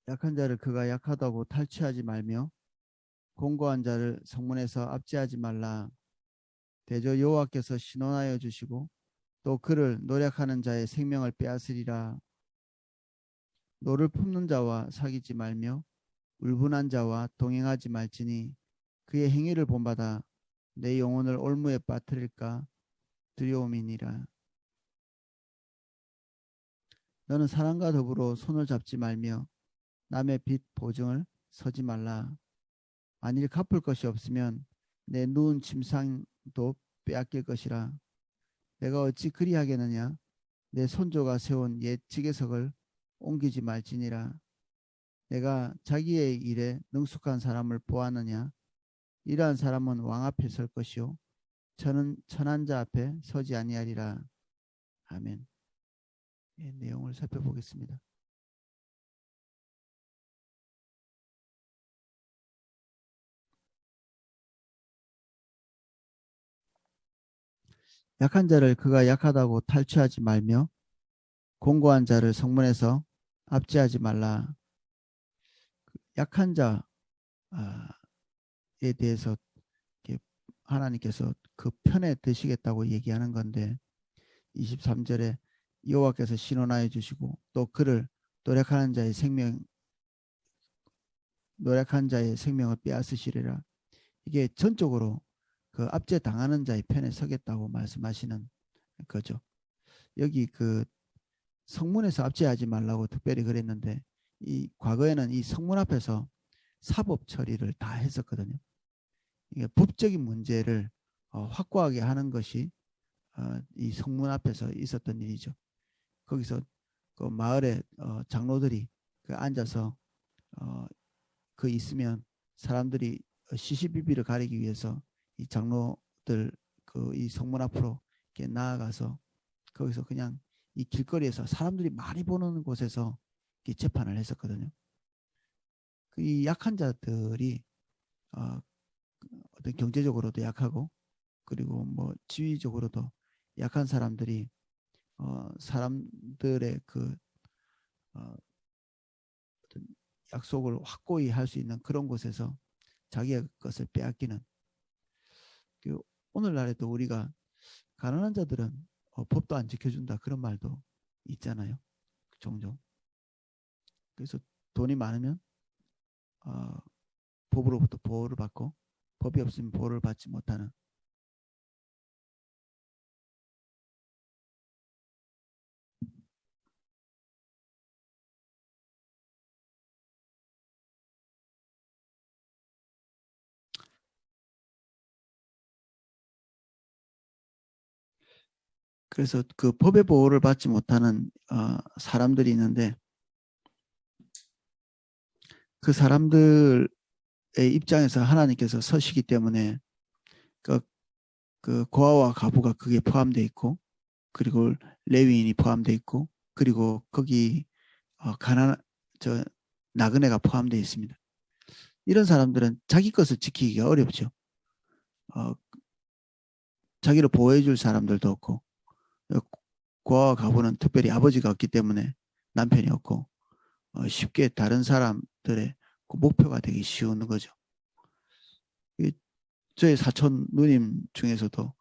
약한 자를 그가 약하다고 탈취하지 말며 공고한 자를 성문에서 압제하지 말라. 대저 여호와께서 신원하여 주시고 또 그를 노력하는 자의 생명을 빼앗으리라. 노를 품는 자와 사귀지 말며 울분한 자와 동행하지 말지니 그의 행위를 본받아 내 영혼을 올무에 빠뜨릴까 두려움이니라. 너는 사람과 더불어 손을 잡지 말며 남의 빚 보증을 서지 말라. 만일 갚을 것이 없으면 내 누운 침상도 빼앗길 것이라. 내가 어찌 그리하겠느냐. 내 손조가 세운 옛 지게석을 옮기지 말지니라. 내가 자기의 일에 능숙한 사람을 보았느냐. 이러한 사람은 왕 앞에 설 것이요 저는 천한 자 앞에 서지 아니하리라. 아멘. 예, 내용을 살펴보겠습니다. 약한 자를 그가 약하다고 탈취하지 말며 공고한 자를 성문에서 압제하지 말라. 약한 자에 대해서 하나님께서 그 편에 드시겠다고 얘기하는 건데 23절에 여호와께서 신원하여 주시고 또 그를 노력한 자의 생명을 빼앗으시리라. 이게 전적으로 그 압제 당하는 자의 편에 서겠다고 말씀하시는 거죠. 여기 그 성문에서 압제하지 말라고 특별히 그랬는데 이 과거에는 이 성문 앞에서 사법 처리를 다 했었거든요. 이게 법적인 문제를 확고하게 하는 것이 이 성문 앞에서 있었던 일이죠. 거기서 그 마을의 장로들이 그 앉아서 그 있으면 사람들이 시시비비를 가리기 위해서 이 장로들 그 이 성문 앞으로 이렇게 나아가서 거기서 그냥 이 길거리에서 사람들이 많이 보는 곳에서 이렇게 재판을 했었거든요. 이 약한 자들이 어떤 경제적으로도 약하고 그리고 뭐 지위적으로도 약한 사람들이 사람들의 그 어떤 약속을 확고히 할 수 있는 그런 곳에서 자기의 것을 빼앗기는 그 오늘날에도 우리가 가난한 자들은 법도 안 지켜준다 그런 말도 있잖아요. 종종. 그래서 돈이 많으면 법으로부터 보호를 받고 법이 없으면 보호를 받지 못하는 그래서 그 법의 보호를 받지 못하는 사람들이 있는데 그 사람들의 입장에서 하나님께서 서시기 때문에 그, 그 고아와 가부가 그게 포함되어 있고 그리고 레위인이 포함되어 있고 그리고 거기 가난 저 나그네가 포함되어 있습니다. 이런 사람들은 자기 것을 지키기가 어렵죠. 자기를 보호해 줄 사람들도 없고 고아와 가부는 특별히 아버지가 없기 때문에 남편이 없고 쉽게 다른 사람들의 그 목표가 되기 쉬운 거죠. 저희 사촌 누님 중에서도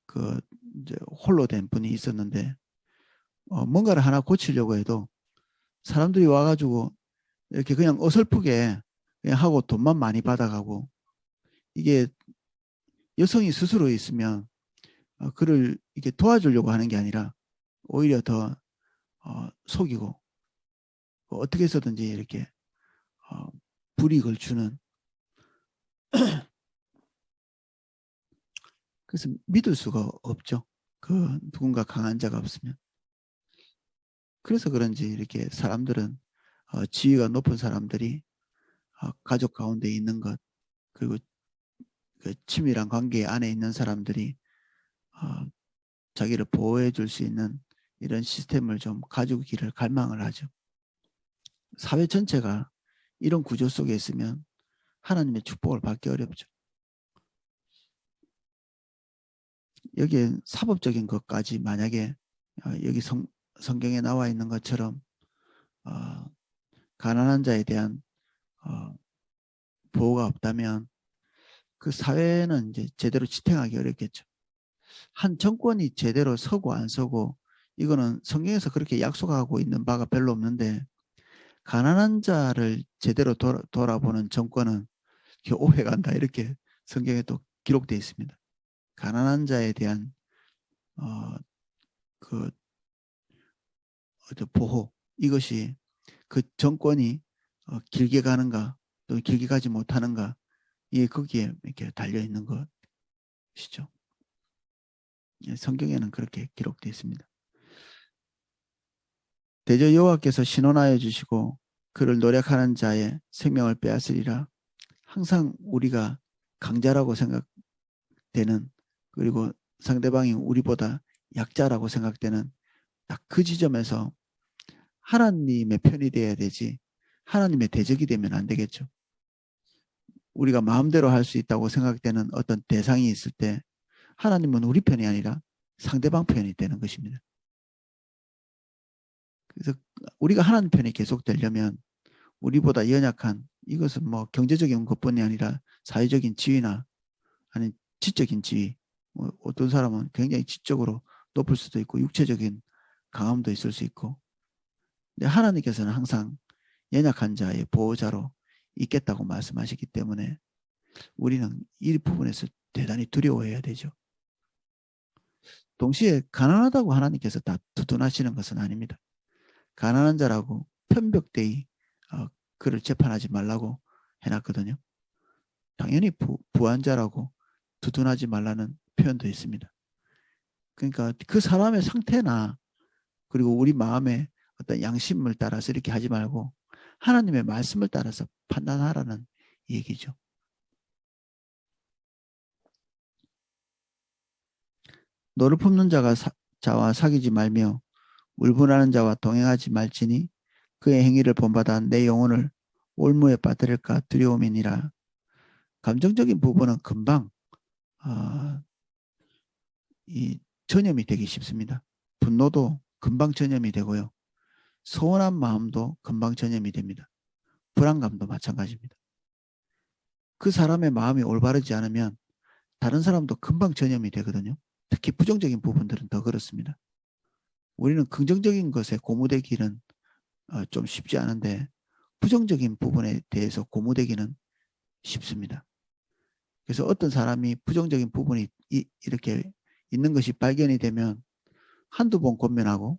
그 이제 홀로 된 분이 있었는데 뭔가를 하나 고치려고 해도 사람들이 와가지고 이렇게 그냥 어설프게 그냥 하고 돈만 많이 받아가고 이게 여성이 스스로 있으면 그를 이렇게 도와주려고 하는 게 아니라 오히려 더 속이고 어떻게 해서든지 이렇게 불이익을 주는 그래서 믿을 수가 없죠. 그 누군가 강한 자가 없으면. 그래서 그런지 이렇게 사람들은 지위가 높은 사람들이 가족 가운데 있는 것 그리고 그 친밀한 관계 안에 있는 사람들이 자기를 보호해 줄 수 있는 이런 시스템을 좀 가지기를 갈망을 하죠. 사회 전체가 이런 구조 속에 있으면 하나님의 축복을 받기 어렵죠. 여기에 사법적인 것까지 만약에 여기 성경에 나와 있는 것처럼 가난한 자에 대한 보호가 없다면 그 사회는 이제 제대로 지탱하기 어렵겠죠. 한 정권이 제대로 서고 안 서고 이거는 성경에서 그렇게 약속하고 있는 바가 별로 없는데 가난한 자를 제대로 돌아보는 정권은 오해 간다 이렇게 성경에 또 기록되어 있습니다. 가난한 자에 대한 그 보호 이것이 그 정권이 길게 가는가 또 길게 가지 못하는가 이게 거기에 이렇게 달려 있는 것이죠. 성경에는 그렇게 기록되어 있습니다. 대저 여호와께서 신원하여 주시고 그를 노력하는 자의 생명을 빼앗으리라. 항상 우리가 강자라고 생각되는 그리고 상대방이 우리보다 약자라고 생각되는 딱 그 지점에서 하나님의 편이 돼야 되지 하나님의 대적이 되면 안 되겠죠. 우리가 마음대로 할 수 있다고 생각되는 어떤 대상이 있을 때 하나님은 우리 편이 아니라 상대방 편이 되는 것입니다. 그래서 우리가 하나님 편이 계속 되려면 우리보다 연약한 이것은 뭐 경제적인 것뿐이 아니라 사회적인 지위나 아니 지적인 지위 어떤 사람은 굉장히 지적으로 높을 수도 있고 육체적인 강함도 있을 수 있고 근데 하나님께서는 항상 연약한 자의 보호자로 있겠다고 말씀하시기 때문에 우리는 이 부분에서 대단히 두려워해야 되죠. 동시에 가난하다고 하나님께서 다 두둔하시는 것은 아닙니다. 가난한 자라고 편벽되이 그를 재판하지 말라고 해놨거든요. 당연히 부한 자라고 두둔하지 말라는 표현도 있습니다. 그러니까 그 사람의 상태나 그리고 우리 마음의 어떤 양심을 따라서 이렇게 하지 말고 하나님의 말씀을 따라서 판단하라는 얘기죠. 너를 품는 자와 사귀지 말며 울분하는 자와 동행하지 말지니 그의 행위를 본받아 내 영혼을 올무에 빠뜨릴까 두려움이니라. 감정적인 부분은 금방 이 전염이 되기 쉽습니다. 분노도 금방 전염이 되고요. 서운한 마음도 금방 전염이 됩니다. 불안감도 마찬가지입니다. 그 사람의 마음이 올바르지 않으면 다른 사람도 금방 전염이 되거든요. 특히 부정적인 부분들은 더 그렇습니다. 우리는 긍정적인 것에 고무되기는 좀 쉽지 않은데 부정적인 부분에 대해서 고무되기는 쉽습니다. 그래서 어떤 사람이 부정적인 부분이 이렇게 있는 것이 발견이 되면 한두 번 권면하고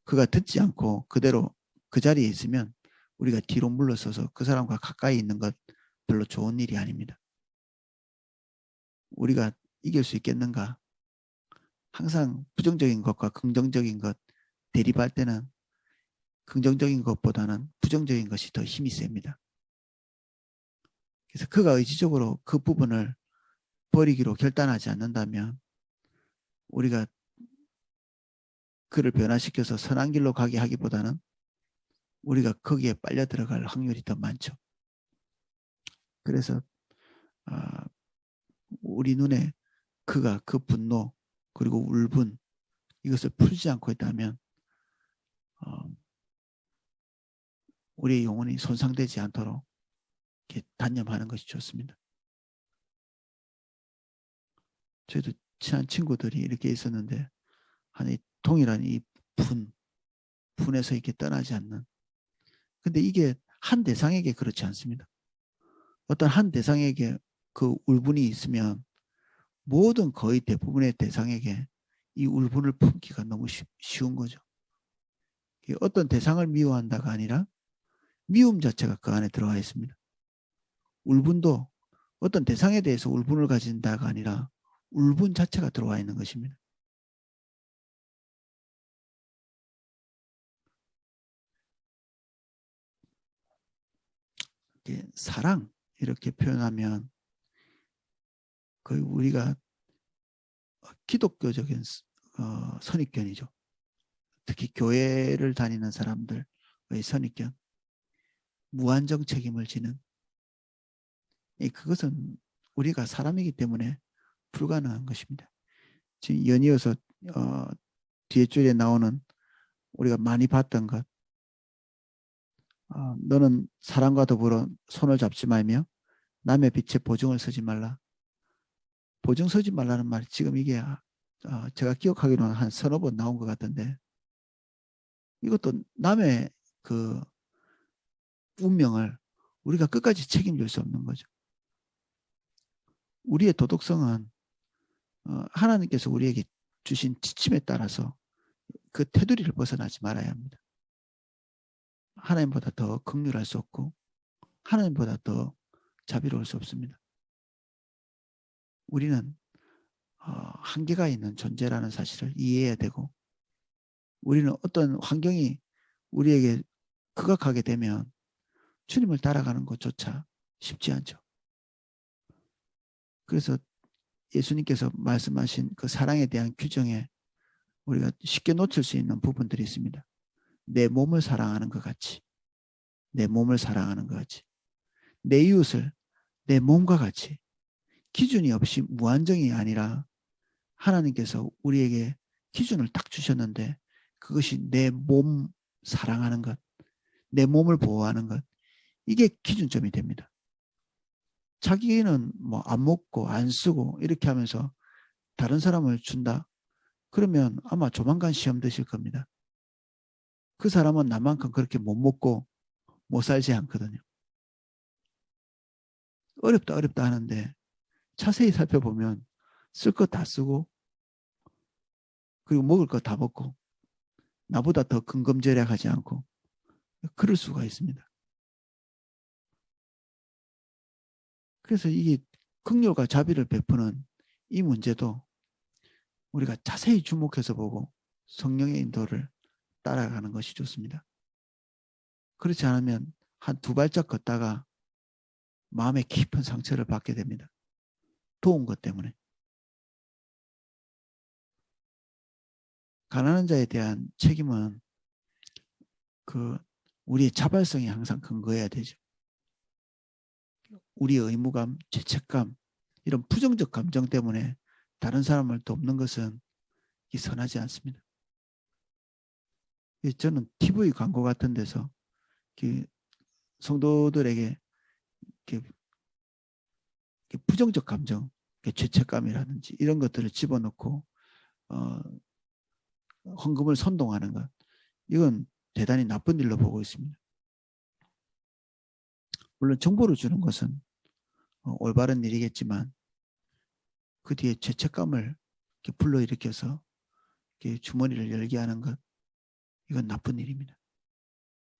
그가 듣지 않고 그대로 그 자리에 있으면 우리가 뒤로 물러서서 그 사람과 가까이 있는 것 별로 좋은 일이 아닙니다. 우리가 이길 수 있겠는가? 항상 부정적인 것과 긍정적인 것 대립할 때는 긍정적인 것보다는 부정적인 것이 더 힘이 셉니다. 그래서 그가 의지적으로 그 부분을 버리기로 결단하지 않는다면 우리가 그를 변화시켜서 선한 길로 가게 하기보다는 우리가 거기에 빨려 들어갈 확률이 더 많죠. 그래서 우리 눈에 그가 그 분노 그리고 울분 이것을 풀지 않고 있다면 우리의 영혼이 손상되지 않도록 이렇게 단념하는 것이 좋습니다. 저희도 친한 친구들이 이렇게 있었는데 한 동일한 이 분에서 이렇게 떠나지 않는. 근데 이게 한 대상에게 그렇지 않습니다. 어떤 한 대상에게 그 울분이 있으면 모든 거의 대부분의 대상에게 이 울분을 품기가 너무 쉬운 거죠. 어떤 대상을 미워한다가 아니라 미움 자체가 그 안에 들어가 있습니다. 울분도 어떤 대상에 대해서 울분을 가진다가 아니라 울분 자체가 들어와 있는 것입니다. 사랑 이렇게 표현하면 거의 우리가 기독교적인 선입견이죠. 특히 교회를 다니는 사람들의 선입견. 무한정 책임을 지는 그것은 우리가 사람이기 때문에 불가능한 것입니다. 지금 연이어서 뒤에 줄에 나오는 우리가 많이 봤던 것 너는 사람과 더불어 손을 잡지 말며 남의 빛에 보증을 서지 말라. 보증 서지 말라는 말이 지금 이게 제가 기억하기로는 한 서너 번 나온 것 같은데, 이것도 남의 그 운명을 우리가 끝까지 책임질 수 없는 거죠. 우리의 도덕성은 하나님께서 우리에게 주신 지침에 따라서 그 테두리를 벗어나지 말아야 합니다. 하나님보다 더 긍휼할 수 없고 하나님보다 더 자비로울 수 없습니다. 우리는 한계가 있는 존재라는 사실을 이해해야 되고, 우리는 어떤 환경이 우리에게 극악하게 되면 주님을 따라가는 것조차 쉽지 않죠. 그래서 예수님께서 말씀하신 그 사랑에 대한 규정에 우리가 쉽게 놓칠 수 있는 부분들이 있습니다. 내 몸을 사랑하는 것 같이, 내 몸을 사랑하는 것 같이, 내 이웃을 내 몸과 같이, 기준이 없이 무한정이 아니라 하나님께서 우리에게 기준을 딱 주셨는데 그것이 내 몸 사랑하는 것, 내 몸을 보호하는 것, 이게 기준점이 됩니다. 자기는 뭐 안 먹고 안 쓰고 이렇게 하면서 다른 사람을 준다? 그러면 아마 조만간 시험 드실 겁니다. 그 사람은 나만큼 그렇게 못 먹고 못 살지 않거든요. 어렵다 어렵다 하는데 자세히 살펴보면 쓸 것 다 쓰고 그리고 먹을 것 다 먹고 나보다 더 근검절약하지 않고 그럴 수가 있습니다. 그래서 이게 긍휼과 자비를 베푸는 이 문제도 우리가 자세히 주목해서 보고 성령의 인도를 따라가는 것이 좋습니다. 그렇지 않으면 한 두 발짝 걷다가 마음에 깊은 상처를 받게 됩니다. 도운 것 때문에. 가난한 자에 대한 책임은 우리의 자발성이 항상 근거해야 되죠. 우리의 의무감, 죄책감, 이런 부정적 감정 때문에 다른 사람을 돕는 것은 선하지 않습니다. 저는 TV 광고 같은 데서 성도들에게 부정적 감정, 죄책감이라든지 이런 것들을 집어넣고 헌금을 선동하는 것, 이건 대단히 나쁜 일로 보고 있습니다. 물론 정보를 주는 것은 올바른 일이겠지만 그 뒤에 죄책감을 불러일으켜서 주머니를 열게 하는 것, 이건 나쁜 일입니다.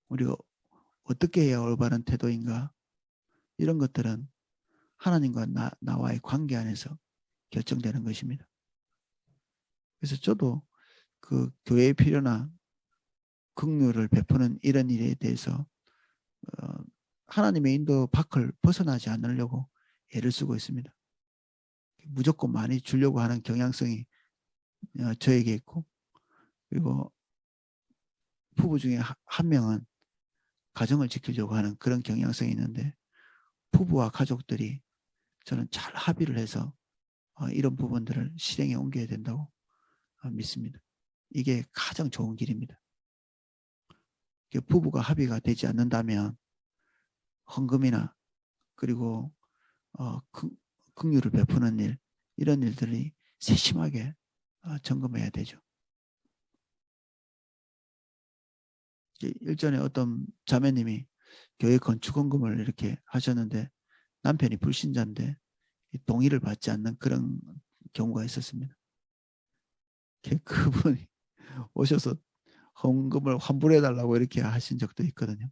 우리가 어떻게 해야 올바른 태도인가, 이런 것들은 하나님과 나와의 관계 안에서 결정되는 것입니다. 그래서 저도 그 교회의 필요나 긍휼을 베푸는 이런 일에 대해서 하나님의 인도 밖을 벗어나지 않으려고 애를 쓰고 있습니다. 무조건 많이 주려고 하는 경향성이 저에게 있고, 그리고 부부 중에 한 명은 가정을 지키려고 하는 그런 경향성이 있는데, 부부와 가족들이 저는 잘 합의를 해서 이런 부분들을 실행에 옮겨야 된다고 믿습니다. 이게 가장 좋은 길입니다. 부부가 합의가 되지 않는다면 헌금이나 그리고 긍휼을 베푸는 일, 이런 일들이 세심하게 점검해야 되죠. 일전에 어떤 자매님이 교회 건축 헌금을 이렇게 하셨는데 남편이 불신자인데 동의를 받지 않는 그런 경우가 있었습니다. 그분이 오셔서 헌금을 환불해달라고 이렇게 하신 적도 있거든요.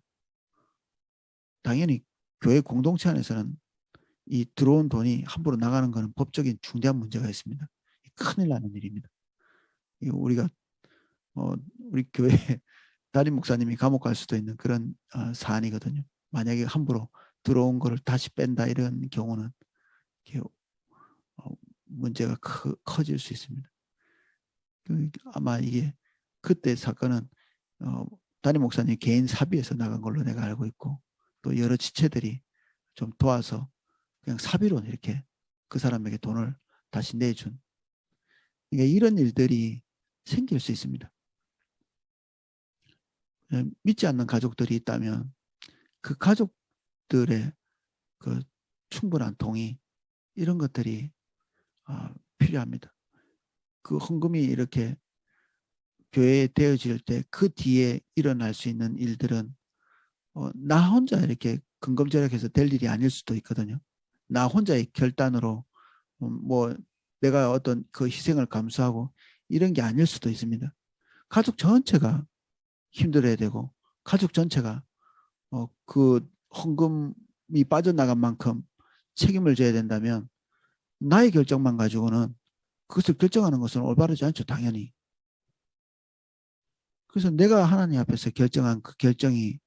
당연히 교회 공동체 안에서는 이 들어온 돈이 함부로 나가는 것은 법적인 중대한 문제가 있습니다. 큰일 나는 일입니다. 우리가 우리 교회 담임 목사님이 감옥 갈 수도 있는 그런 사안이거든요. 만약에 함부로 들어온 거를 다시 뺀다 이런 경우는 문제가 커질 수 있습니다. 아마 이게 그때 사건은 담임 목사님 개인 사비에서 나간 걸로 내가 알고 있고, 또 여러 지체들이 좀 도와서 그냥 사비로 이렇게 그 사람에게 돈을 다시 내준, 그러니까 이런 일들이 생길 수 있습니다. 믿지 않는 가족들이 있다면 그 가족들의 그 충분한 동의 이런 것들이 필요합니다. 그 헌금이 이렇게 교회에 되어질 때 그 뒤에 일어날 수 있는 일들은 나 혼자 이렇게 근검절약해서 될 일이 아닐 수도 있거든요. 나 혼자의 결단으로 뭐 내가 어떤 그 희생을 감수하고 이런 게 아닐 수도 있습니다. 가족 전체가 힘들어야 되고 가족 전체가 그 헌금이 빠져나간 만큼 책임을 져야 된다면 나의 결정만 가지고는 그것을 결정하는 것은 올바르지 않죠. 당연히. 그래서 내가 하나님 앞에서 결정한 그 결정이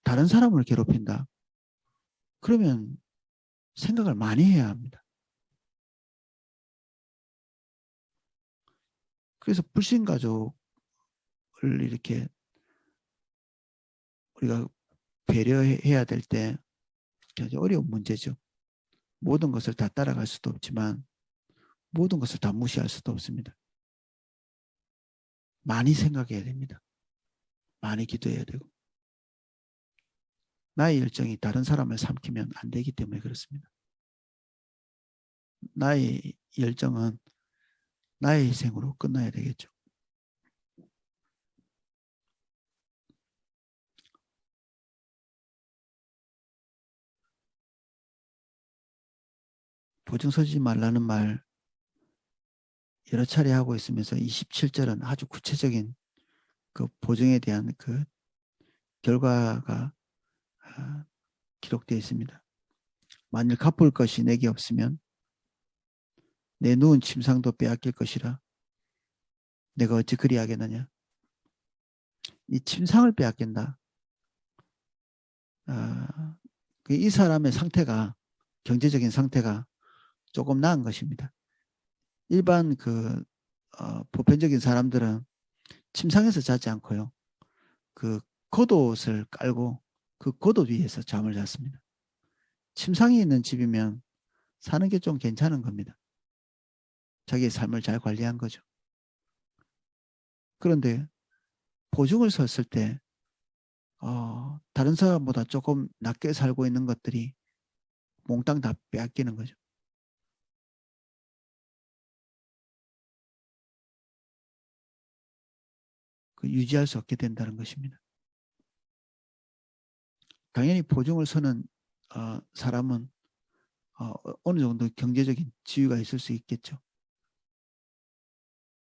다른 사람을 괴롭힌다. 그러면 생각을 많이 해야 합니다. 그래서 불신가족을 이렇게 우리가 배려해야 될 때 아주 어려운 문제죠. 모든 것을 다 따라갈 수도 없지만 모든 것을 다 무시할 수도 없습니다. 많이 생각해야 됩니다. 많이 기도해야 되고 나의 열정이 다른 사람을 삼키면 안 되기 때문에 그렇습니다. 나의 열정은 나의 희생으로 끝나야 되겠죠. 보증 서지 말라는 말 여러 차례 하고 있으면서 27절은 아주 구체적인 그 보증에 대한 그 결과가 기록되어 있습니다. 만일 갚을 것이 내게 없으면 내 누운 침상도 빼앗길 것이라 내가 어찌 그리하겠느냐. 이 침상을 빼앗긴다. 이 사람의 상태가 경제적인 상태가 조금 나은 것입니다. 일반 그 보편적인 사람들은 침상에서 자지 않고요. 그 겉옷을 깔고 그 겉옷 위에서 잠을 잤습니다. 침상이 있는 집이면 사는 게 좀 괜찮은 겁니다. 자기의 삶을 잘 관리한 거죠. 그런데 보증을 섰을 때 다른 사람보다 조금 낮게 살고 있는 것들이 몽땅 다 빼앗기는 거죠. 유지할 수 없게 된다는 것입니다. 당연히 보증을 서는 사람은 어느 정도 경제적인 지위가 있을 수 있겠죠.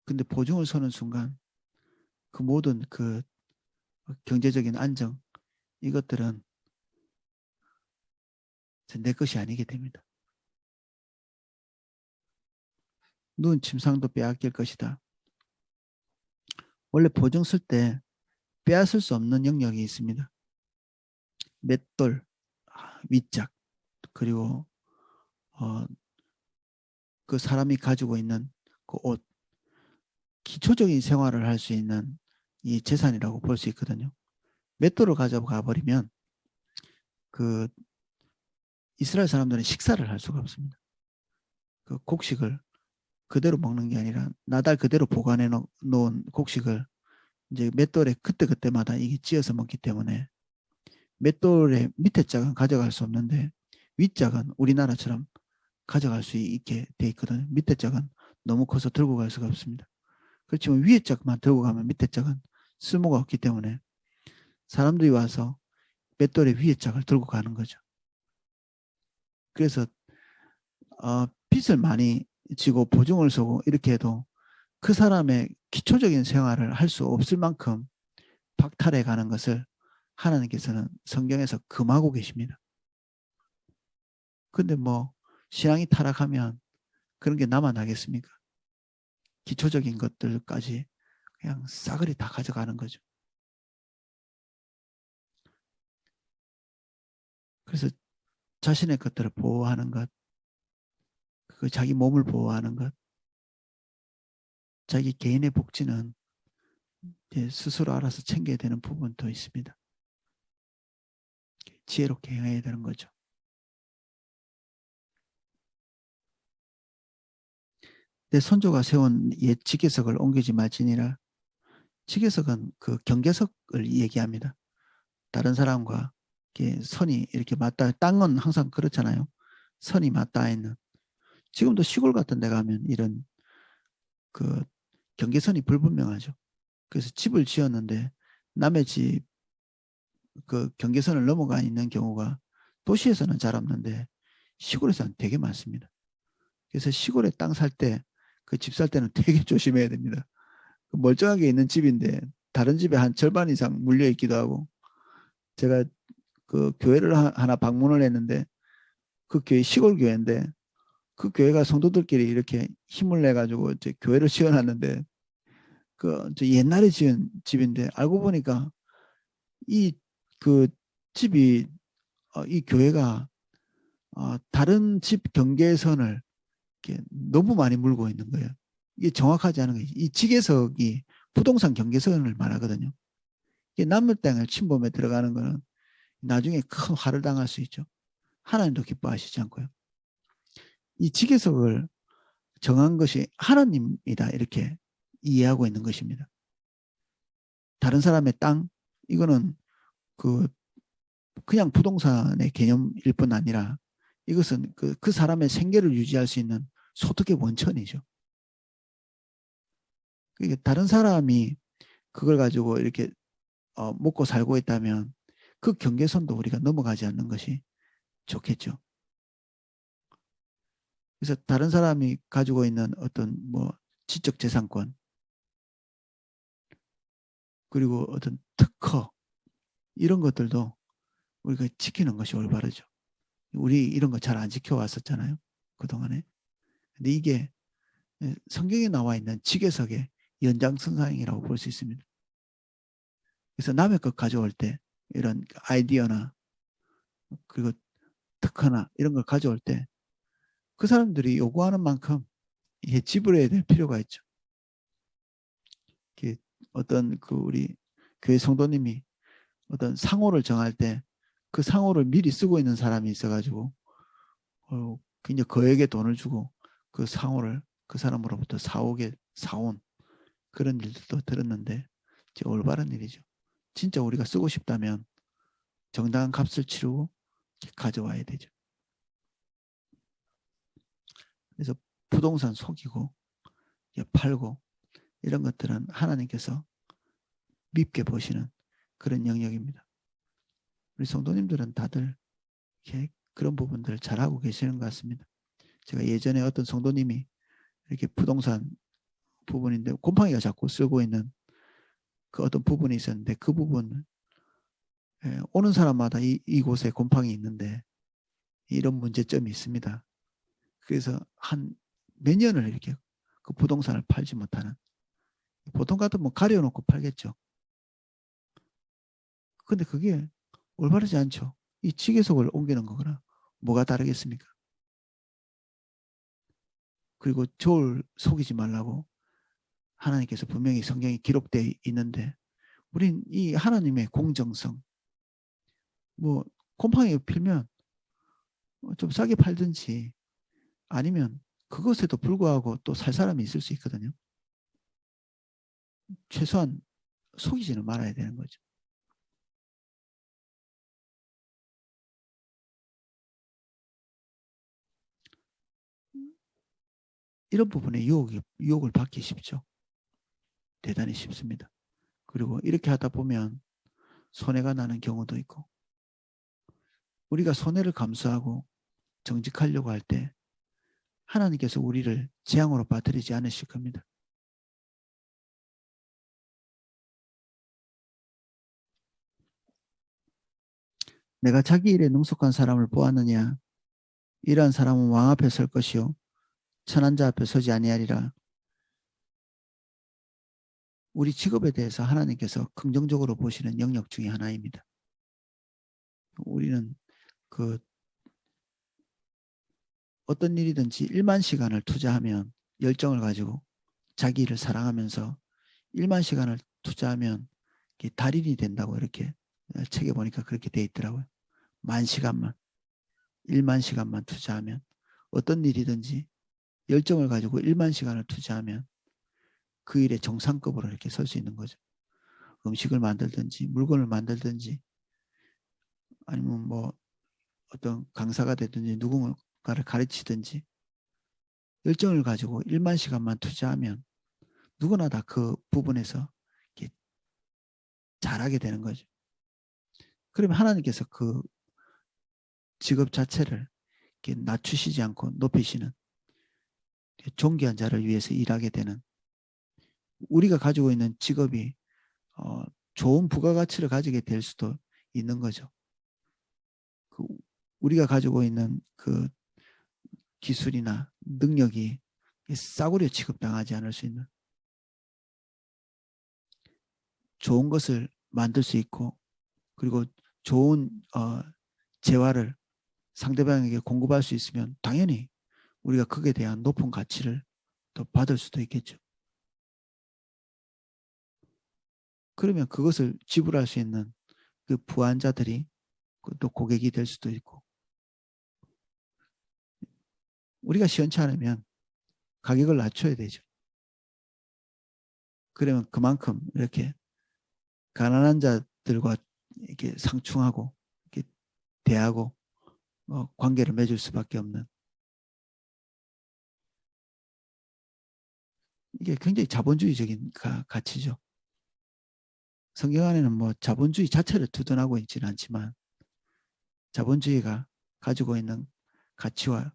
근데 보증을 서는 순간 그 모든 그 경제적인 안정 이것들은 내 것이 아니게 됩니다. 누운 침상도 빼앗길 것이다. 원래 보증 쓸 때 빼앗을 수 없는 영역이 있습니다. 맷돌, 윗짝, 그리고 그 사람이 가지고 있는 그 옷, 기초적인 생활을 할 수 있는 이 재산이라고 볼 수 있거든요. 맷돌을 가져가 버리면 그 이스라엘 사람들은 식사를 할 수가 없습니다. 그 곡식을 그대로 먹는 게 아니라 나달 그대로 보관해 놓은 곡식을 이제 맷돌에 그때그때마다 이게 찧어서 먹기 때문에 맷돌의 밑에 짝은 가져갈 수 없는데 윗짝은 우리나라처럼 가져갈 수 있게 돼 있거든요. 밑에 짝은 너무 커서 들고 갈 수가 없습니다. 그렇지만 위에 짝만 들고 가면 밑에 짝은 쓸모가 없기 때문에 사람들이 와서 맷돌의 위에 짝을 들고 가는 거죠. 그래서 빚을 많이 지고 보증을 서고 이렇게 해도 그 사람의 기초적인 생활을 할 수 없을 만큼 박탈해 가는 것을 하나님께서는 성경에서 금하고 계십니다. 근데 뭐 신앙이 타락하면 그런 게 남아나겠습니까? 기초적인 것들까지 그냥 싸그리 다 가져가는 거죠. 그래서 자신의 것들을 보호하는 것, 그 자기 몸을 보호하는 것, 자기 개인의 복지는 스스로 알아서 챙겨야 되는 부분도 있습니다. 지혜롭게 행해야 되는 거죠. 내 선조가 세운 옛 지계석을 옮기지 말지니라. 지계석은 그 경계석을 얘기합니다. 다른 사람과 이렇게 선이 이렇게 맞닿아, 땅은 항상 그렇잖아요. 선이 맞닿아 있는. 지금도 시골 같은 데 가면 이런 그 경계선이 불분명하죠. 그래서 집을 지었는데 남의 집 그 경계선을 넘어가 있는 경우가 도시에서는 잘 없는데 시골에서는 되게 많습니다. 그래서 시골에 땅 살 때 그 집 살 때는 되게 조심해야 됩니다. 멀쩡하게 있는 집인데 다른 집에 한 절반 이상 물려 있기도 하고, 제가 그 교회를 하나 방문을 했는데 그 교회 시골 교회인데 그 교회가 성도들끼리 이렇게 힘을 내 가지고 이제 교회를 지어놨는데 그 옛날에 지은 집인데 알고 보니까 이 그 집이 이 교회가 다른 집 경계선을 이렇게 너무 많이 물고 있는 거예요. 이게 정확하지 않은 거예요. 이 직계석이 부동산 경계선을 말하거든요. 이게 남의 땅을 침범해 들어가는 거는 나중에 큰 화를 당할 수 있죠. 하나님도 기뻐하시지 않고요. 이 직계석을 정한 것이 하나님이다 이렇게 이해하고 있는 것입니다. 다른 사람의 땅 이거는 그 그냥 부동산의 개념일 뿐 아니라 이것은 그 사람의 생계를 유지할 수 있는 소득의 원천이죠. 그러니까 다른 사람이 그걸 가지고 이렇게 먹고 살고 있다면 그 경계선도 우리가 넘어가지 않는 것이 좋겠죠. 그래서 다른 사람이 가지고 있는 어떤 뭐 지적 재산권 그리고 어떤 특허 이런 것들도 우리가 지키는 것이 올바르죠. 우리 이런 거 잘 안 지켜왔었잖아요. 그동안에. 근데 이게 성경에 나와 있는 직계석의 연장선상이라고 볼 수 있습니다. 그래서 남의 것 가져올 때 이런 아이디어나 그리고 특허나 이런 걸 가져올 때 그 사람들이 요구하는 만큼 이게 지불해야 될 필요가 있죠. 어떤 그 우리 교회 성도님이 어떤 상호를 정할 때 그 상호를 미리 쓰고 있는 사람이 있어가지고 굉장히 거액의 돈을 주고 그 상호를 그 사람으로부터 사온 그런 일들도 들었는데 올바른 일이죠. 진짜 우리가 쓰고 싶다면 정당한 값을 치르고 가져와야 되죠. 그래서 부동산 속이고 팔고 이런 것들은 하나님께서 밉게 보시는 그런 영역입니다. 우리 성도님들은 다들 이렇게 그런 부분들을 잘하고 계시는 것 같습니다. 제가 예전에 어떤 성도님이 이렇게 부동산 부분인데 곰팡이가 자꾸 쓰고 있는 그 어떤 부분이 있었는데 그 부분을 오는 사람마다 이곳에 곰팡이 있는데 이런 문제점이 있습니다. 그래서 한 몇 년을 이렇게 그 부동산을 팔지 못하는, 보통 같으면 뭐 가려놓고 팔겠죠. 근데 그게 올바르지 않죠. 이 직계석을 옮기는 거거나 뭐가 다르겠습니까? 그리고 저울 속이지 말라고 하나님께서 분명히 성경에 기록되어 있는데 우린 이 하나님의 공정성, 뭐 곰팡이 필면 좀 싸게 팔든지 아니면 그것에도 불구하고 또 살 사람이 있을 수 있거든요. 최소한 속이지는 말아야 되는 거죠. 이런 부분에 유혹을 받기 쉽죠. 대단히 쉽습니다. 그리고 이렇게 하다 보면 손해가 나는 경우도 있고, 우리가 손해를 감수하고 정직하려고 할 때 하나님께서 우리를 재앙으로 빠뜨리지 않으실 겁니다. 내가 자기 일에 능숙한 사람을 보았느냐? 이러한 사람은 왕 앞에 설 것이요 천한 자 앞에 서지 아니하리라. 우리 직업에 대해서 하나님께서 긍정적으로 보시는 영역 중에 하나입니다. 우리는 그 어떤 일이든지 1만 시간을 투자하면 열정을 가지고 자기 일을 사랑하면서 1만 시간을 투자하면 달인이 된다고 이렇게 책에 보니까 그렇게 돼 있더라고요. 10,000시간만 1만 시간만 투자하면 어떤 일이든지 열정을 가지고 1만 시간을 투자하면 그 일의 정상급으로 이렇게 설 수 있는 거죠. 음식을 만들든지 물건을 만들든지 아니면 뭐 어떤 강사가 되든지 누군가를 가르치든지 열정을 가지고 1만 시간만 투자하면 누구나 다 그 부분에서 이렇게 잘하게 되는 거죠. 그러면 하나님께서 그 직업 자체를 이렇게 낮추시지 않고 높이시는 존귀한 자를 위해서 일하게 되는, 우리가 가지고 있는 직업이 좋은 부가가치를 가지게 될 수도 있는 거죠. 그 우리가 가지고 있는 그 기술이나 능력이 싸구려 취급당하지 않을 수 있는 좋은 것을 만들 수 있고, 그리고 좋은 재화를 상대방에게 공급할 수 있으면 당연히 우리가 그에 대한 높은 가치를 더 받을 수도 있겠죠. 그러면 그것을 지불할 수 있는 그 부한자들이 또 고객이 될 수도 있고, 우리가 시원치 않으면 가격을 낮춰야 되죠. 그러면 그만큼 이렇게 가난한 자들과 이렇게 상충하고 이렇게 대하고 관계를 맺을 수밖에 없는, 이게 굉장히 자본주의적인 가치죠. 성경 안에는 뭐 자본주의 자체를 두둔하고 있지는 않지만 자본주의가 가지고 있는 가치와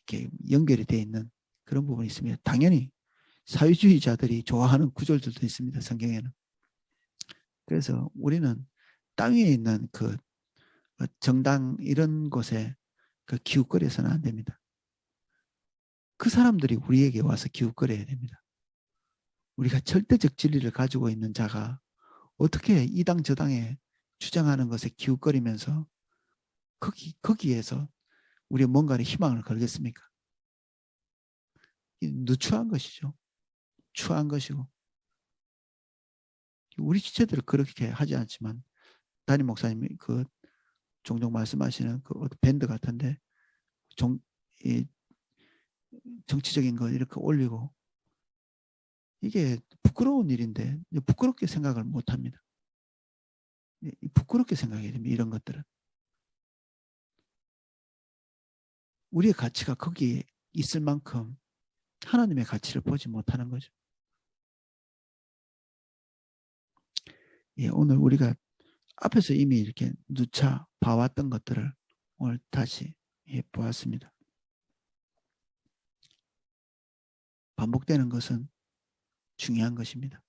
이렇게 연결이 되어 있는 그런 부분이 있습니다. 당연히 사회주의자들이 좋아하는 구절들도 있습니다. 성경에는. 그래서 우리는 땅 위에 있는 그 정당 이런 곳에 그 기웃거려서는 안 됩니다. 그 사람들이 우리에게 와서 기웃거려야 됩니다. 우리가 절대적 진리를 가지고 있는 자가 어떻게 이 당 저 당에 주장하는 것에 기웃거리면서 거기에서 우리의 뭔가를 희망을 걸겠습니까? 누추한 것이죠. 추한 것이고, 우리 지체들을 그렇게 하지 않지만 담임 목사님이 그 종종 말씀하시는 그 밴드 같은데 이 정치적인 걸 이렇게 올리고, 이게 부끄러운 일인데 부끄럽게 생각을 못합니다. 부끄럽게 생각해야 됩니다. 이런 것들은 우리의 가치가 거기에 있을 만큼 하나님의 가치를 보지 못하는 거죠. 예, 오늘 우리가 앞에서 이미 이렇게 누차 봐왔던 것들을 오늘 다시 보았습니다. 반복되는 것은 중요한 것입니다.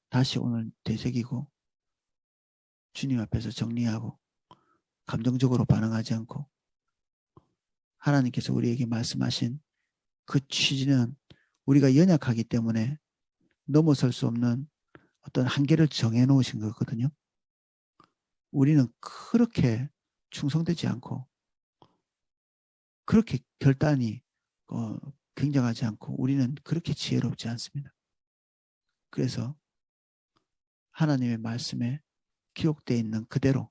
다시 오늘 되새기고 주님 앞에서 정리하고 감정적으로 반응하지 않고 하나님께서 우리에게 말씀하신 그 취지는 우리가 연약하기 때문에 넘어설 수 없는 어떤 한계를 정해놓으신 거거든요. 우리는 그렇게 충성되지 않고 그렇게 결단이 굉장하지 않고 우리는 그렇게 지혜롭지 않습니다. 그래서 하나님의 말씀에 기록되어 있는 그대로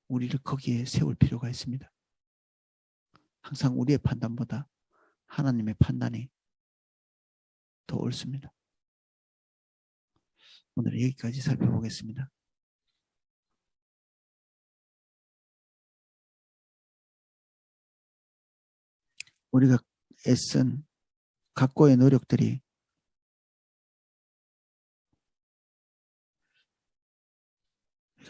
우리를 거기에 세울 필요가 있습니다. 항상 우리의 판단보다 하나님의 판단이 더 옳습니다. 오늘 여기까지 살펴보겠습니다. 우리가 애쓴 각고의 노력들이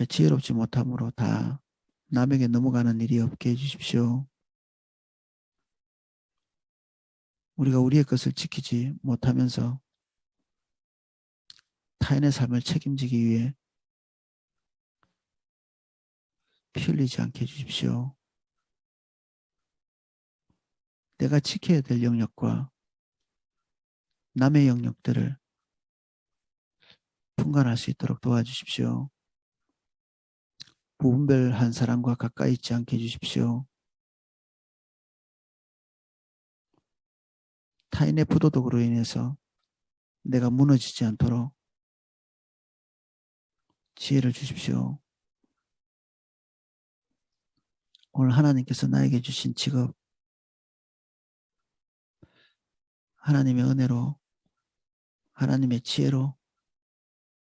지혜롭지 못함으로 다 남에게 넘어가는 일이 없게 해주십시오. 우리가 우리의 것을 지키지 못하면서 타인의 삶을 책임지기 위해 피 흘리지 않게 해주십시오. 내가 지켜야 될 영역과 남의 영역들을 분간할 수 있도록 도와주십시오. 무분별한 사람과 가까이 있지 않게 해주십시오. 타인의 부도덕으로 인해서 내가 무너지지 않도록 지혜를 주십시오. 오늘 하나님께서 나에게 주신 직업, 하나님의 은혜로, 하나님의 지혜로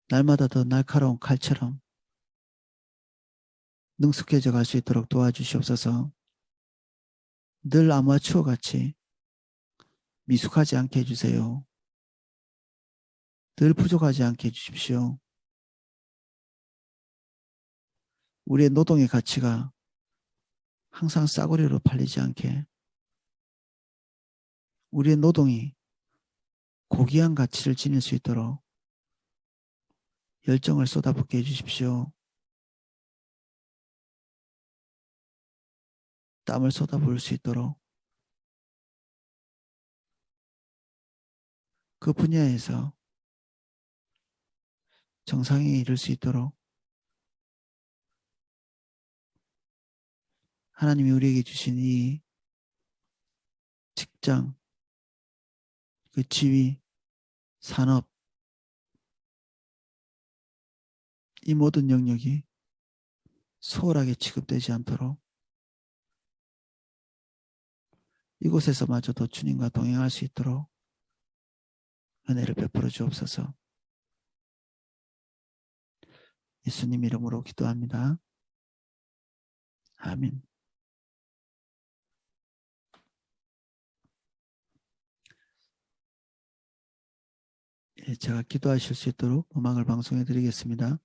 날마다 더 날카로운 칼처럼 능숙해져 갈 수 있도록 도와주시옵소서. 늘 아마추어 같이 미숙하지 않게 해주세요. 늘 부족하지 않게 해주십시오. 우리의 노동의 가치가 항상 싸구려로 팔리지 않게 우리의 노동이 고귀한 가치를 지닐 수 있도록 열정을 쏟아붓게 해주십시오. 땀을 쏟아부을 수 있도록 그 분야에서 정상에 이를 수 있도록 하나님이 우리에게 주신 이 직장, 그 지위, 산업, 이 모든 영역이 소홀하게 취급되지 않도록 이곳에서마저도 주님과 동행할 수 있도록 은혜를 베풀어 주옵소서. 예수님 이름으로 기도합니다. 아멘. 제가 기도하실 수 있도록 음악을 방송해 드리겠습니다.